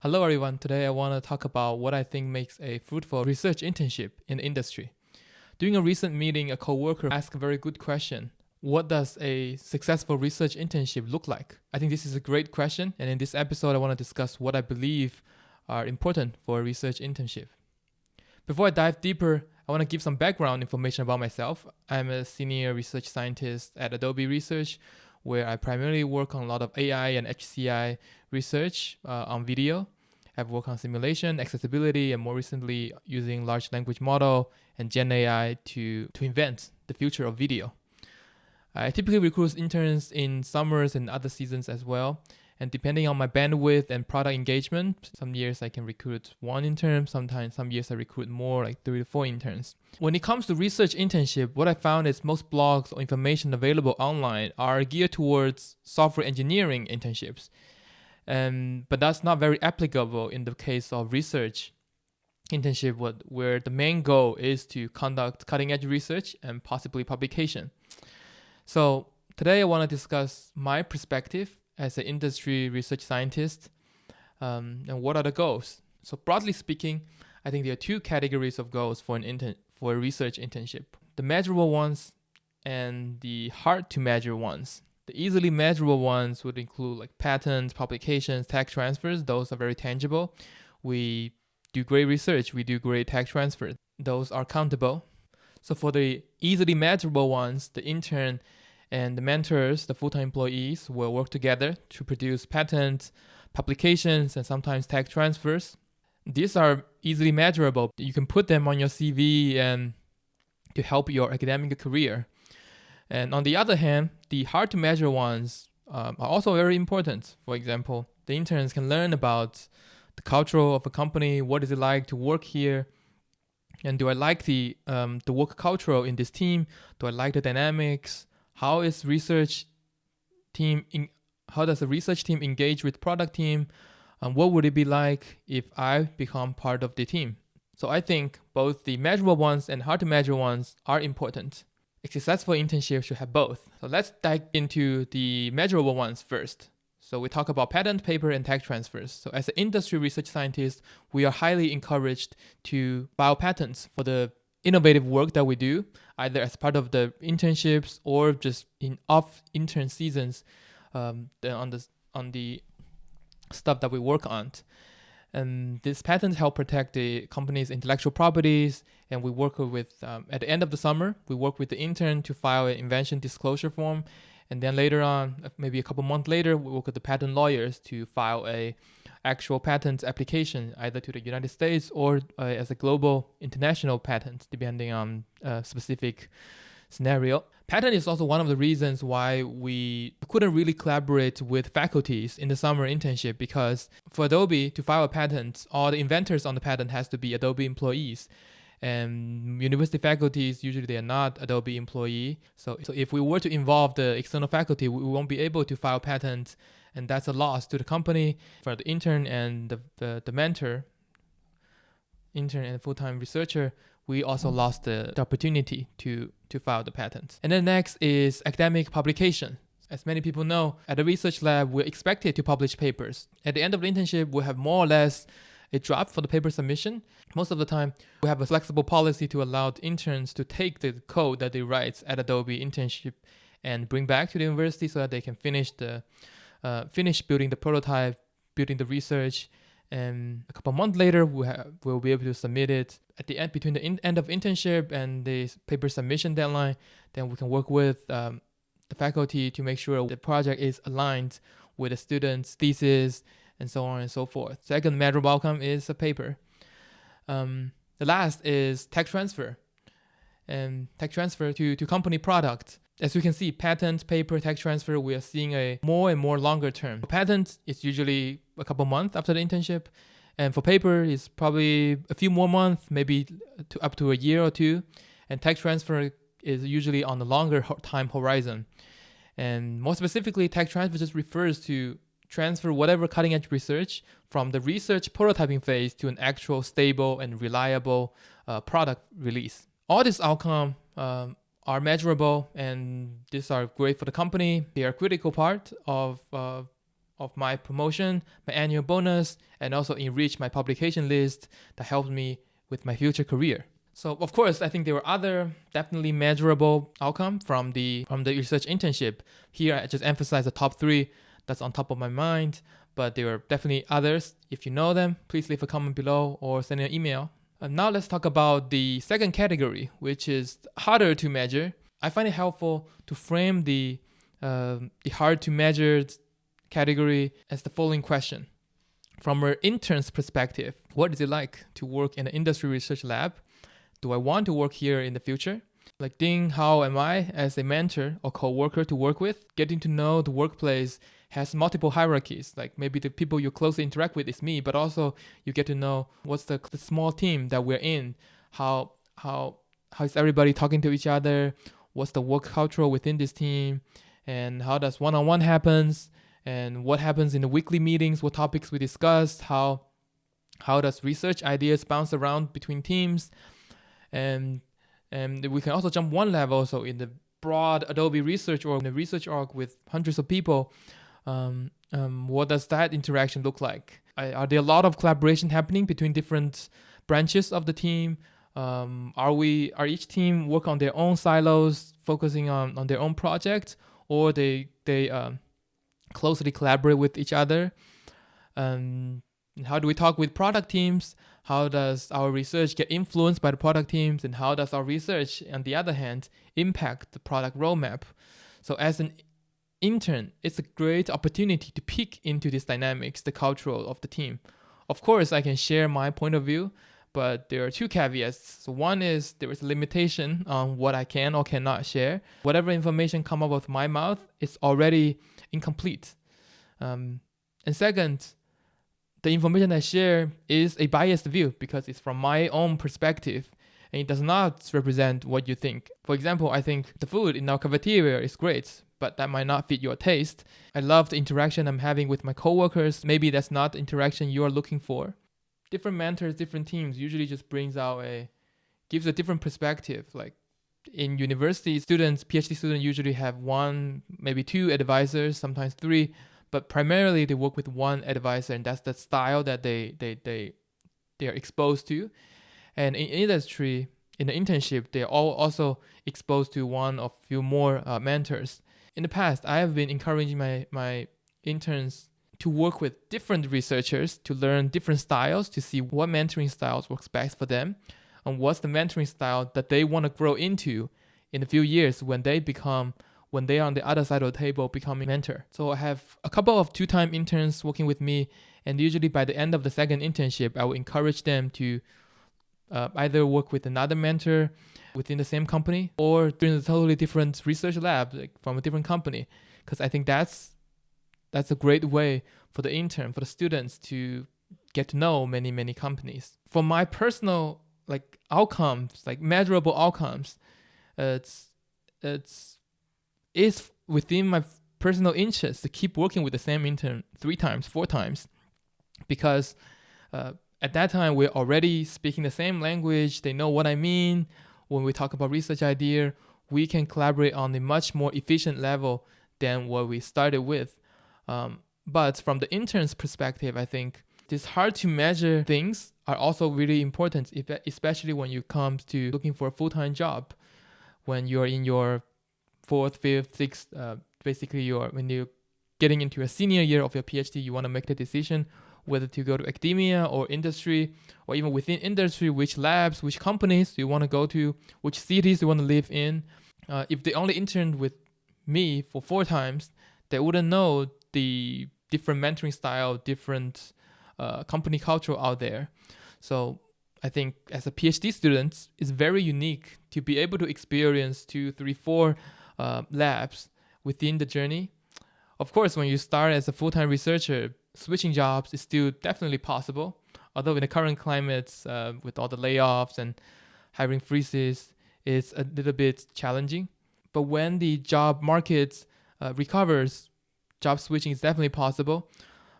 Hello, everyone. Today, I want to talk about what I think makes a fruitful research internship in the industry. During a recent meeting, a coworker asked a very good question. What does a successful research internship look like? I think this is a great question, and in this episode, I want to discuss what I believe are important for a research internship. Before I dive deeper, I want to give some background information about myself. I'm a senior research scientist at Adobe Research, where I primarily work on a lot of AI and HCI research on video. I've worked on simulation, accessibility, and more recently using large language model and Gen AI to invent the future of video. I typically recruit interns in summers and other seasons as well. And depending on my bandwidth and product engagement, some years I can recruit one intern, sometimes some years I recruit more, like 3 to 4 interns. When it comes to research internship, what I found is most blogs or information available online are geared towards software engineering internships. But that's not very applicable in the case of research internship, where the main goal is to conduct cutting-edge research and possibly publication. So today I want to discuss my perspective as an industry research scientist, and what are the goals. So broadly speaking, I think there are two categories of goals for a research internship: the measurable ones and the hard to measure ones. The easily measurable ones would include like patents, publications, tech transfers. Those are very tangible. We do great research, we do great tech transfers. Those are countable. So for the easily measurable ones, the intern and the mentors, the full-time employees, will work together to produce patents, publications, and sometimes tech transfers. These are easily measurable. You can put them on your CV and to help your academic career. And on the other hand, the hard to measure ones are also very important. For example, the interns can learn about the culture of a company. What is it like to work here? And do I like the work culture in this team? Do I like the dynamics? How does the research team engage with product team? What would it be like if I become part of the team? So I think both the measurable ones and hard to measure ones are important. A successful internship should have both. So let's dive into the measurable ones first. So we talk about patent, paper, and tech transfers. So as an industry research scientist, we are highly encouraged to file patents for the innovative work that we do, either as part of the internships or just in off intern seasons, on the stuff that we work on. And these patents help protect the company's intellectual properties. And we work with, at the end of the summer, we work with the intern to file an invention disclosure form. And then later on, maybe a couple months later, we work with the patent lawyers to file a actual patent application, either to the United States or as a global international patent, depending on a specific scenario. Patent is also one of the reasons why we couldn't really collaborate with faculties in the summer internship, because for Adobe to file a patent, all the inventors on the patent has to be Adobe employees. And university faculties, usually they are not Adobe employee. So if we were to involve the external faculty, we won't be able to file patents, and that's a loss to the company. For the intern and the mentor, intern and full-time researcher, we also lost the opportunity to file the patent. And then next is academic publication. As many people know, at the research lab, we're expected to publish papers. At the end of the internship, we have more or less a draft for the paper submission. Most of the time, we have a flexible policy to allow the interns to take the code that they write at Adobe internship and bring back to the university so that they can finish building the prototype, building the research. And a couple months later, we'll be able to submit it. At the end, between the end of internship and the paper submission deadline, then we can work with the faculty to make sure the project is aligned with the student's thesis and so on and so forth. Second measurable outcome is a paper. The last is tech transfer. And tech transfer to company product. As you can see, patent, paper, tech transfer, we are seeing a more and more longer term. For patent, it's usually a couple months after the internship. And for paper, it's probably a few more months, maybe up to a year or two. And tech transfer is usually on the longer time horizon. And more specifically, tech transfer just refers to transfer whatever cutting edge research from the research prototyping phase to an actual stable and reliable product release. All these outcomes are measurable, and these are great for the company. They are a critical part of of my promotion, my annual bonus, and also enrich my publication list that helped me with my future career. So of course, I think there were other definitely measurable outcomes from the research internship. Here, I just emphasize the top 3 that's on top of my mind, but there are definitely others. If you know them, please leave a comment below or send an email. Now let's talk about the second category, which is harder to measure. I find it helpful to frame the hard to measure category as the following question. From an intern's perspective, what is it like to work in an industry research lab? Do I want to work here in the future? Like Ding, how am I as a mentor or co-worker to work with? Getting to know the workplace has multiple hierarchies. Like maybe the people you closely interact with is me, but also you get to know what's the small team that we're in. How is everybody talking to each other? What's the work culture within this team? And how does one-on-one happens? And what happens in the weekly meetings? What topics we discussed? How does research ideas bounce around between teams? And we can also jump one level. So in the broad Adobe research org, the research org with hundreds of people, what does that interaction look like? Are there a lot of collaboration happening between different branches of the team? Are each team work on their own silos, focusing on their own project, or they closely collaborate with each other? And how do we talk with product teams? How does our research get influenced by the product teams? And how does our research, on the other hand, impact the product roadmap? So as an intern, it's a great opportunity to peek into these dynamics, the cultural of the team. Of course, I can share my point of view, but there are 2 caveats. So one is there is a limitation on what I can or cannot share. Whatever information come out of my mouth is already incomplete. And second, the information I share is a biased view because it's from my own perspective and it does not represent what you think. For example, I think the food in our cafeteria is great, but that might not fit your taste. I love the interaction I'm having with my coworkers. Maybe that's not the interaction you're looking for. Different mentors, different teams usually just gives a different perspective. Like in university, PhD students usually have 1, maybe 2 advisors, sometimes 3, but primarily they work with 1 advisor, and that's the style that they are exposed to. And in industry, in the internship, they're all also exposed to 1 or few more mentors. In the past, I have been encouraging my interns to work with different researchers to learn different styles, to see what mentoring styles works best for them, and what's the mentoring style that they want to grow into in a few years when they are on the other side of the table becoming a mentor. So I have a couple of 2-time interns working with me, and usually by the end of the second internship, I will encourage them to either work with another mentor within the same company or in a totally different research lab, like from a different company. Because I think that's a great way for the intern, for the students to get to know many, many companies. For my personal outcomes, like measurable outcomes, it's within my personal interest to keep working with the same intern 3 times, 4 times, because at that time we're already speaking the same language. They know what I mean. When we talk about research idea, we can collaborate on a much more efficient level than what we started with. But from the intern's perspective, I think these hard to measure things are also really important, especially when you come to looking for a full-time job. When you're in your 4th, 5th, 6th, basically when you're getting into a senior year of your PhD, you want to make the decision whether to go to academia or industry, or even within industry, which labs, which companies you want to go to, which cities you want to live in. If they only interned with me for 4 times, they wouldn't know the different mentoring style, different company culture out there. So I think as a PhD student, it's very unique to be able to experience 2, 3, 4 labs within the journey. Of course, when you start as a full-time researcher, switching jobs is still definitely possible. Although in the current climate, with all the layoffs and hiring freezes, it's a little bit challenging. But when the job market recovers, job switching is definitely possible.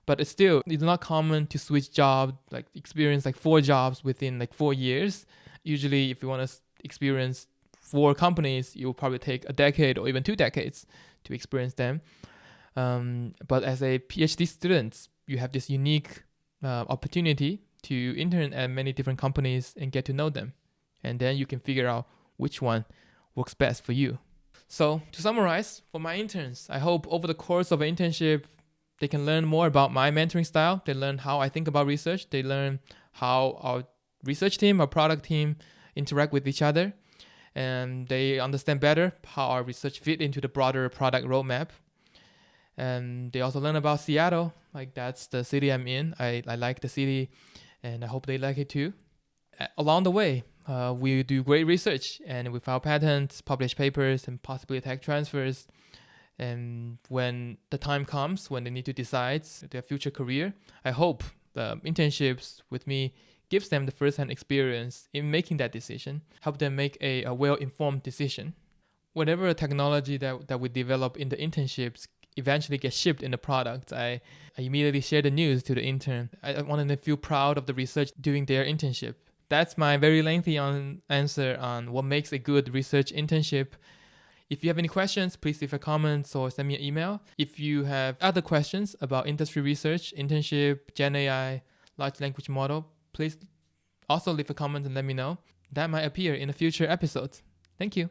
But it's not common to switch job, experience 4 jobs within 4 years. Usually, if you want to experience 4 companies, it will probably take a decade or even 2 decades to experience them. But as a PhD student, you have this unique opportunity to intern at many different companies and get to know them. And then you can figure out which one works best for you. So to summarize, for my interns, I hope over the course of an internship, they can learn more about my mentoring style. They learn how I think about research. They learn how our research team, our product team interact with each other. And they understand better how our research fit into the broader product roadmap. And they also learn about Seattle. Like, that's the city I'm in. I like the city, and I hope they like it too. Along the way, we do great research, and we file patents, publish papers, and possibly tech transfers. And when the time comes, when they need to decide their future career, I hope the internships with me gives them the first-hand experience in making that decision, help them make a well-informed decision. Whatever technology that we develop in the internships eventually gets shipped in the product, I immediately share the news to the intern. I want them to feel proud of the research during their internship. That's my very lengthy answer on what makes a good research internship. If you have any questions, please leave a comment or send me an email. If you have other questions about industry research, internship, Gen AI, large language model, please also leave a comment and let me know. That might appear in a future episode. Thank you.